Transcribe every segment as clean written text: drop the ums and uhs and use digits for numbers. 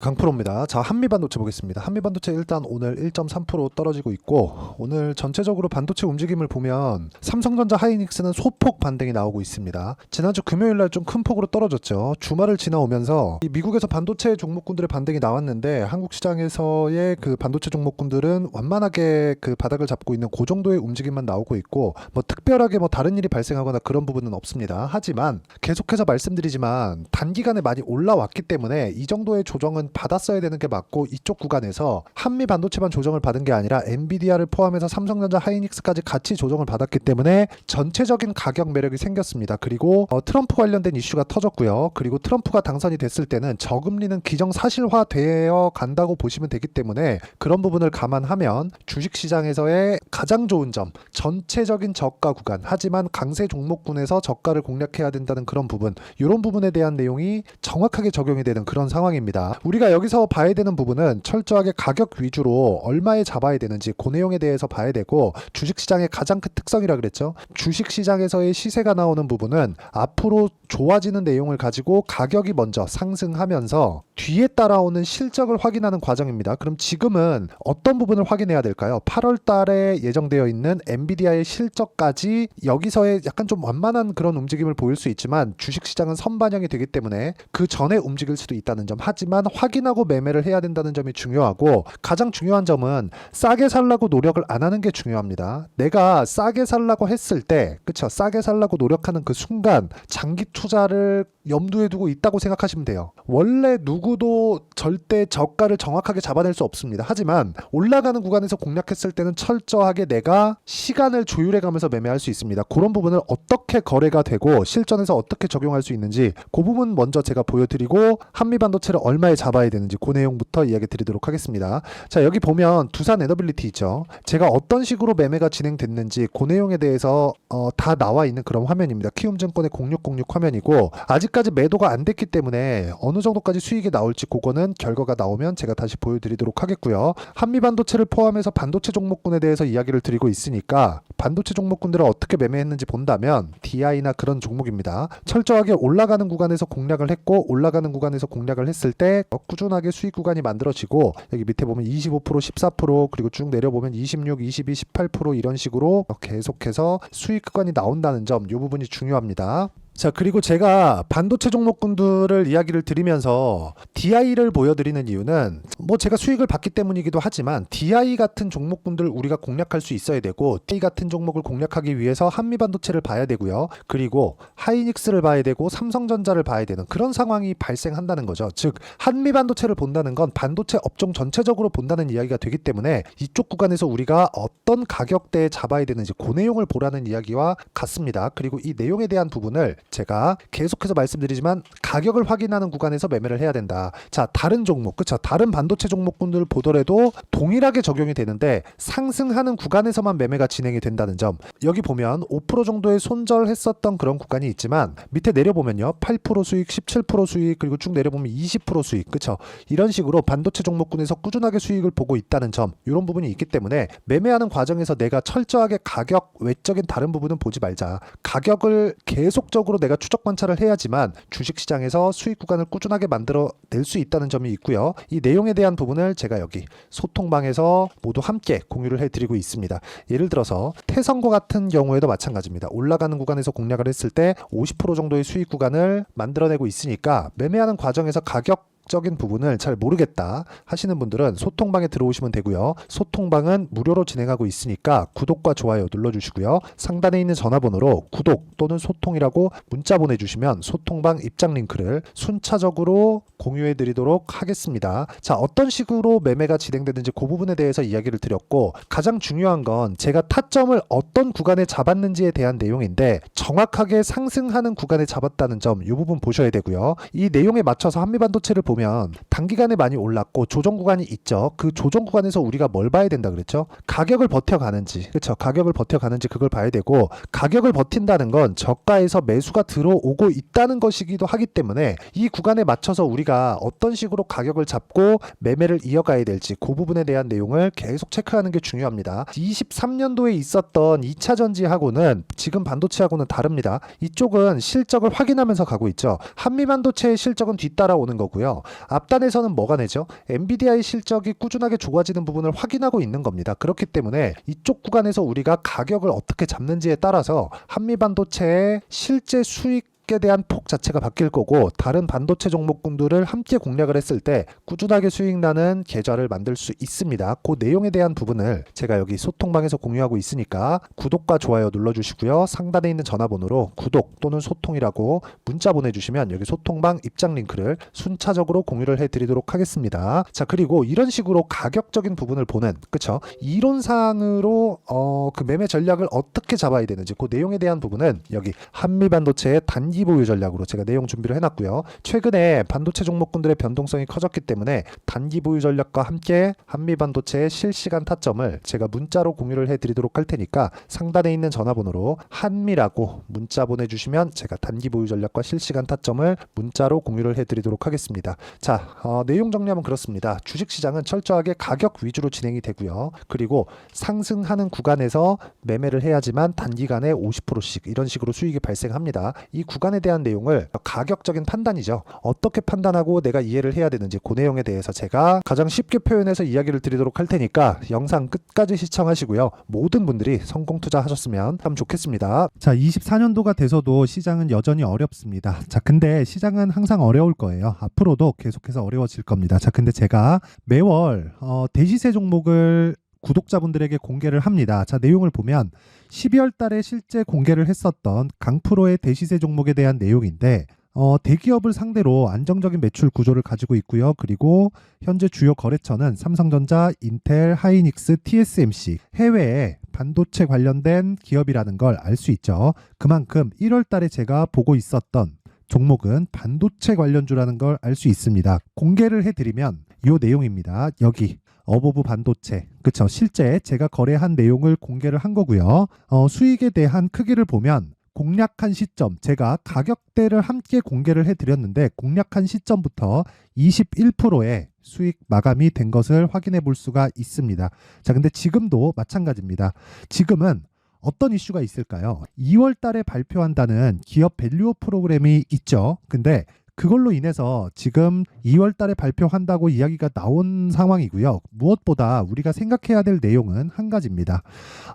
강프로입니다. 자, 한미반도체 보겠습니다. 한미반도체 일단 오늘 1.3% 떨어지고 있고, 오늘 전체적으로 반도체 움직임을 보면 삼성전자 하이닉스는 소폭 반등이 나오고 있습니다. 지난주 금요일날 좀 큰 폭으로 떨어졌죠. 주말을 지나오면서 이 미국에서 반도체 종목군들의 반등이 나왔는데 한국 시장에서의 그 반도체 종목군들은 완만하게 그 바닥을 잡고 있는 그 정도의 움직임만 나오고 있고, 뭐 특별하게 뭐 다른 일이 발생하거나 그런 부분은 없습니다. 하지만 계속해서 말씀드리지만 단기간에 많이 올라왔기 때문에 이 정도의 조정은 받았어야 되는 게 맞고, 이쪽 구간에서 한미 반도체만 조정을 받은 게 아니라 엔비디아를 포함해서 삼성전자 하이닉스까지 같이 조정을 받았기 때문에 전체적인 가격 매력이 생겼습니다. 그리고 트럼프 관련된 이슈가 터졌고요. 그리고 트럼프가 당선이 됐을 때는 저금리는 기정사실화 되어 간다고 보시면 되기 때문에 그런 부분을 감안하면 주식시장에서의 가장 좋은 점, 전체적인 저가 구간, 하지만 강세 종목군에서 저가를 공략해야 된다는 그런 부분, 이런 부분에 대한 내용이 정확하게 적용이 되는 그런 상황입니다. 우리가 여기서 봐야 되는 부분은 철저하게 가격 위주로 얼마에 잡아야 되는지 그 내용에 대해서 봐야 되고, 주식시장의 가장 큰 특성이라 그랬죠. 주식시장에서의 시세가 나오는 부분은 앞으로 좋아지는 내용을 가지고 가격이 먼저 상승하면서 뒤에 따라오는 실적을 확인하는 과정입니다. 그럼 지금은 어떤 부분을 확인해야 될까요? 8월 달에 예정되어 있는 엔비디아의 실적까지 여기서의 약간 좀 완만한 그런 움직임을 보일 수 있지만 주식시장은 선반영이 되기 때문에 그 전에 움직일 수도 있다는 점, 하지만 확인하고 매매를 해야 된다는 점이 중요하고, 가장 중요한 점은 싸게 살라고 노력을 안 하는 게 중요합니다. 내가 싸게 살라고 했을 때, 그쵸? 싸게 살라고 노력하는 그 순간 장기 투자를 염두에 두고 있다고 생각하시면 돼요. 원래 누구도 절대 저가를 정확하게 잡아낼 수 없습니다. 하지만 올라가는 구간에서 공략했을 때는 철저하게 내가 시간을 조율해 가면서 매매할 수 있습니다. 그런 부분을 어떻게 거래가 되고 실전에서 어떻게 적용할 수 있는지 그 부분 먼저 제가 보여드리고, 한미반도체를 얼마에 잡아야 되는지 그 내용부터 이야기 드리도록 하겠습니다. 자, 여기 보면 두산 에너빌리티 있죠. 제가 어떤 식으로 매매가 진행됐는지 그 내용에 대해서 다 나와 있는 그런 화면입니다. 키움증권의 0606 화면이고, 아직까지 매도가 안 됐기 때문에 어느 정도까지 수익이 나올지 그거는 결과가 나오면 제가 다시 보여드리도록 하겠고요. 한미반도체를 포함해서 반도체 종목군에 대해서 이야기를 드리고 있으니까 반도체 종목군들을 어떻게 매매했는지 본다면 DI나 그런 종목입니다. 철저하게 올라가는 구간에서 공략을 했고, 올라가는 구간에서 공략을 했을 때 꾸준하게 수익 구간이 만들어지고, 여기 밑에 보면 25%, 14%, 그리고 쭉 내려보면 26, 22, 18% 이런 식으로 계속해서 수익 구간이 나온다는 점, 이 부분이 중요합니다. 자, 그리고 제가 반도체 종목군들을 이야기를 드리면서 DI를 보여드리는 이유는 뭐 제가 수익을 받기 때문이기도 하지만, DI 같은 종목군들을 우리가 공략할 수 있어야 되고, DI 같은 종목을 공략하기 위해서 한미반도체를 봐야 되고요. 그리고 하이닉스를 봐야 되고 삼성전자를 봐야 되는 그런 상황이 발생한다는 거죠. 즉 한미반도체를 본다는 건 반도체 업종 전체적으로 본다는 이야기가 되기 때문에 이쪽 구간에서 우리가 어떤 가격대에 잡아야 되는지 그 내용을 보라는 이야기와 같습니다. 그리고 이 내용에 대한 부분을 제가 계속해서 말씀드리지만 가격을 확인하는 구간에서 매매를 해야 된다. 자, 다른 종목, 그쵸? 다른 반도체 종목군들 보더라도 동일하게 적용이 되는데 상승하는 구간에서만 매매가 진행이 된다는 점. 여기 보면 5% 정도의 손절했었던 그런 구간이 있지만 밑에 내려보면요, 8% 수익, 17% 수익, 그리고 쭉 내려보면 20% 수익, 그쵸? 이런 식으로 반도체 종목군에서 꾸준하게 수익을 보고 있다는 점, 이런 부분이 있기 때문에 매매하는 과정에서 내가 철저하게 가격 외적인 다른 부분은 보지 말자. 가격을 계속적으로 내가 추적 관찰을 해야지만 주식시장에서 수익 구간을 꾸준하게 만들어 낼 수 있다는 점이 있고요. 이 내용에 대한 부분을 제가 여기 소통방에서 모두 함께 공유를 해드리고 있습니다. 예를 들어서 태성과 같은 경우에도 마찬가지입니다. 올라가는 구간에서 공략을 했을 때 50% 정도의 수익 구간을 만들어내고 있으니까 매매하는 과정에서 적인 부분을 잘 모르겠다 하시는 분들은 소통방에 들어오시면 되고요. 소통방은 무료로 진행하고 있으니까 구독과 좋아요 눌러주시고요. 상단에 있는 전화번호로 구독 또는 소통이라고 문자 보내주시면 소통방 입장 링크를 순차적으로 공유해 드리도록 하겠습니다. 자, 어떤 식으로 매매가 진행되는지 그 부분에 대해서 이야기를 드렸고, 가장 중요한 건 제가 타점을 어떤 구간에 잡았는지에 대한 내용인데, 정확하게 상승하는 구간에 잡았다는 점, 이 부분 보셔야 되고요. 이 내용에 맞춰서 한미반도체를 보면 단기간에 많이 올랐고 조정 구간이 있죠. 그 조정 구간에서 우리가 뭘 봐야 된다 그랬죠? 가격을 버텨가는지, 그렇죠? 가격을 버텨가는지 그걸 봐야 되고, 가격을 버틴다는 건 저가에서 매수가 들어오고 있다는 것이기도 하기 때문에 이 구간에 맞춰서 우리가 어떤 식으로 가격을 잡고 매매를 이어가야 될지 그 부분에 대한 내용을 계속 체크하는 게 중요합니다. 23년도에 있었던 2차 전지하고는 지금 반도체하고는 다릅니다. 이쪽은 실적을 확인하면서 가고 있죠. 한미반도체의 실적은 뒤따라오는 거고요. 앞단에서는 뭐가 내죠? 엔비디아의 실적이 꾸준하게 좋아지는 부분을 확인하고 있는 겁니다. 그렇기 때문에 이쪽 구간에서 우리가 가격을 어떻게 잡는지에 따라서 한미반도체의 실제 수익 에 대한 폭 자체가 바뀔 거고, 다른 반도체 종목군들을 함께 공략을 했을 때 꾸준하게 수익 나는 계좌를 만들 수 있습니다. 그 내용에 대한 부분을 제가 여기 소통방에서 공유하고 있으니까 구독과 좋아요 눌러주시고요. 상단에 있는 전화번호로 구독 또는 소통이라고 문자 보내주시면 여기 소통방 입장 링크를 순차적으로 공유를 해드리도록 하겠습니다. 자, 그리고 이런 식으로 가격적인 부분을 보는, 그쵸? 이론상으로 그 매매 전략을 어떻게 잡아야 되는지 그 내용에 대한 부분은 여기 한미반도체의 단기 보유 전략으로 제가 내용 준비를 해놨고요. 최근에 반도체 종목군들의 변동성이 커졌기 때문에 단기 보유 전략과 함께 한미반도체의 실시간 타점을 제가 문자로 공유를 해드리도록 할 테니까 상단에 있는 전화번호로 한미라고 문자 보내주시면 제가 단기 보유 전략과 실시간 타점을 문자로 공유를 해드리도록 하겠습니다. 자, 내용 정리하면 그렇습니다. 주식시장은 철저하게 가격 위주로 진행이 되고요. 그리고 상승하는 구간에서 매매를 해야지만 단기간에 50%씩 이런 식으로 수익이 발생합니다. 이 구간에 대한 내용을 가격적인 판단이죠. 어떻게 판단하고 내가 이해를 해야 되는지 그 내용에 대해서 제가 가장 쉽게 표현해서 이야기를 드리도록 할 테니까 영상 끝까지 시청하시고요. 모든 분들이 성공 투자하셨으면 참 좋겠습니다. 자, 24년도가 돼서도 시장은 여전히 어렵습니다. 자, 근데 시장은 항상 어려울 거예요. 앞으로도 계속해서 어려워질 겁니다. 자, 근데 제가 매월 대시세 종목을 구독자분들에게 공개를 합니다. 자, 내용을 보면 12월 달에 실제 공개를 했었던 강프로의 대시세 종목에 대한 내용인데, 대기업을 상대로 안정적인 매출 구조를 가지고 있고요. 그리고 현재 주요 거래처는 삼성전자, 인텔, 하이닉스, TSMC, 해외에 반도체 관련된 기업이라는 걸 알 수 있죠. 그만큼 1월 달에 제가 보고 있었던 종목은 반도체 관련주라는 걸 알 수 있습니다. 공개를 해드리면 이 내용입니다. 여기 어보브 반도체, 그쵸? 실제 제가 거래한 내용을 공개를 한 거고요. 수익에 대한 크기를 보면 공략한 시점, 제가 가격대를 함께 공개를 해드렸는데 공략한 시점부터 21%의 수익 마감이 된 것을 확인해 볼 수가 있습니다. 자, 근데 지금도 마찬가지입니다. 지금은 어떤 이슈가 있을까요? 2월 달에 발표한다는 기업 밸류업 프로그램이 있죠. 근데 그걸로 인해서 지금 2월 달에 발표한다고 이야기가 나온 상황이고요. 무엇보다 우리가 생각해야 될 내용은 한 가지입니다.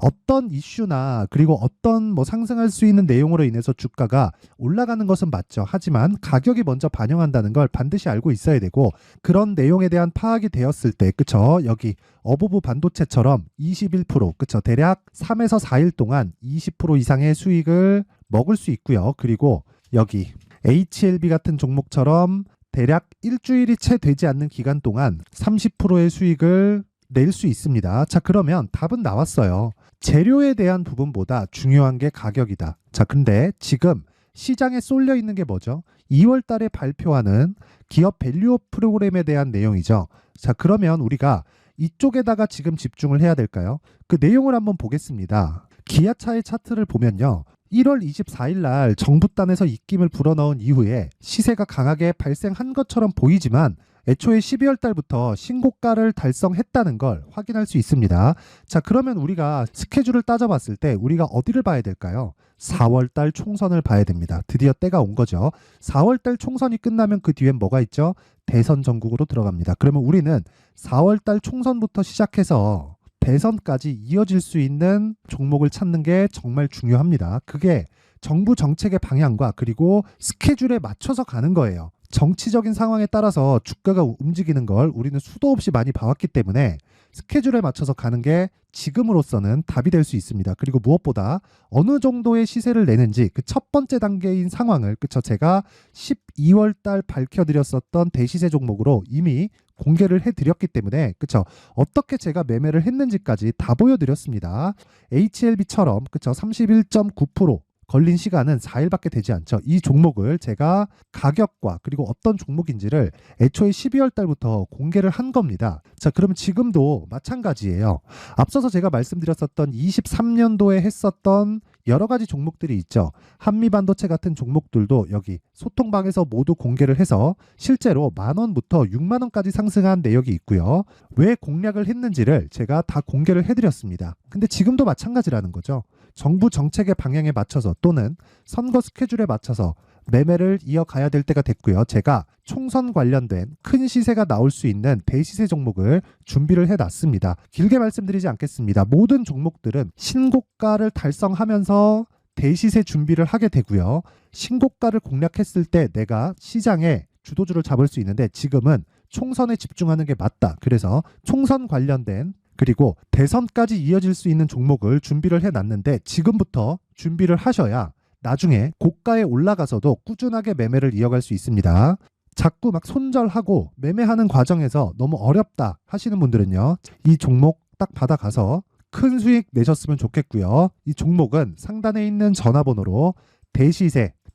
어떤 이슈나 그리고 어떤 상승할 수 있는 내용으로 인해서 주가가 올라가는 것은 맞죠. 하지만 가격이 먼저 반영한다는 걸 반드시 알고 있어야 되고, 그런 내용에 대한 파악이 되었을 때, 그쵸? 여기 어보브 반도체처럼 21%, 그쵸? 대략 3에서 4일 동안 20% 이상의 수익을 먹을 수 있고요. 그리고 여기 HLB 같은 종목처럼 대략 일주일이 채 되지 않는 기간 동안 30%의 수익을 낼 수 있습니다. 자, 그러면 답은 나왔어요. 재료에 대한 부분보다 중요한 게 가격이다. 자, 근데 지금 시장에 쏠려 있는 게 뭐죠? 2월 달에 발표하는 기업 밸류업 프로그램에 대한 내용이죠. 자, 그러면 우리가 이쪽에다가 지금 집중을 해야 될까요? 그 내용을 한번 보겠습니다. 기아차의 차트를 보면요. 1월 24일 날 정부단에서 입김을 불어넣은 이후에 시세가 강하게 발생한 것처럼 보이지만 애초에 12월 달부터 신고가를 달성했다는 걸 확인할 수 있습니다. 자, 그러면 우리가 스케줄을 따져봤을 때 우리가 어디를 봐야 될까요? 4월 달 총선을 봐야 됩니다. 드디어 때가 온 거죠. 4월 달 총선이 끝나면 그 뒤엔 뭐가 있죠? 대선 전국으로 들어갑니다. 그러면 우리는 4월 달 총선부터 시작해서 대선까지 이어질 수 있는 종목을 찾는 게 정말 중요합니다. 그게 정부 정책의 방향과 그리고 스케줄에 맞춰서 가는 거예요. 정치적인 상황에 따라서 주가가 움직이는 걸 우리는 수도 없이 많이 봐왔기 때문에 스케줄에 맞춰서 가는 게 지금으로서는 답이 될 수 있습니다. 그리고 무엇보다 어느 정도의 시세를 내는지 그 첫 번째 단계인 상황을, 그쵸? 제가 12월 달 밝혀드렸었던 대시세 종목으로 이미 공개를 해드렸기 때문에, 그쵸? 어떻게 제가 매매를 했는지까지 다 보여드렸습니다. HLB처럼, 그쵸? 31.9% 걸린 시간은 4일밖에 되지 않죠. 이 종목을 제가 가격과 그리고 어떤 종목인지를 애초에 12월 달부터 공개를 한 겁니다. 자, 그러면 지금도 마찬가지예요. 앞서서 제가 말씀드렸었던 23년도에 했었던 여러 가지 종목들이 있죠. 한미반도체 같은 종목들도 여기 소통방에서 모두 공개를 해서 실제로 10,000원부터 60,000원까지 상승한 내역이 있고요. 왜 공략을 했는지를 제가 다 공개를 해드렸습니다. 근데 지금도 마찬가지라는 거죠. 정부 정책의 방향에 맞춰서 또는 선거 스케줄에 맞춰서 매매를 이어가야 될 때가 됐고요. 제가 총선 관련된 큰 시세가 나올 수 있는 대시세 종목을 준비를 해놨습니다. 길게 말씀드리지 않겠습니다. 모든 종목들은 신고가를 달성하면서 대시세 준비를 하게 되고요. 신고가를 공략했을 때 내가 시장에 주도주를 잡을 수 있는데 지금은 총선에 집중하는 게 맞다. 그래서 총선 관련된 그리고 대선까지 이어질 수 있는 종목을 준비를 해놨는데 지금부터 준비를 하셔야 나중에 고가에 올라가서도 꾸준하게 매매를 이어갈 수 있습니다. 자꾸 막 손절하고 매매하는 과정에서 너무 어렵다 하시는 분들은요. 이 종목 딱 받아가서 큰 수익 내셨으면 좋겠고요. 이 종목은 상단에 있는 전화번호로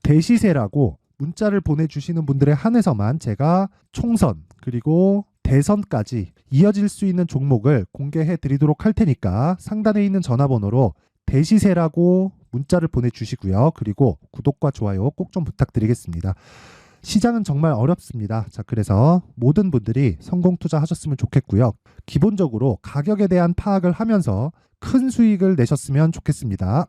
대시세라고 문자를 보내주시는 분들에 한해서만 제가 총선 그리고 대선까지 이어질 수 있는 종목을 공개해 드리도록 할 테니까 상단에 있는 전화번호로 대시세라고 문자를 보내주시고요. 그리고 구독과 좋아요 꼭 좀 부탁드리겠습니다. 시장은 정말 어렵습니다. 자, 그래서 모든 분들이 성공 투자하셨으면 좋겠고요. 기본적으로 가격에 대한 파악을 하면서 큰 수익을 내셨으면 좋겠습니다.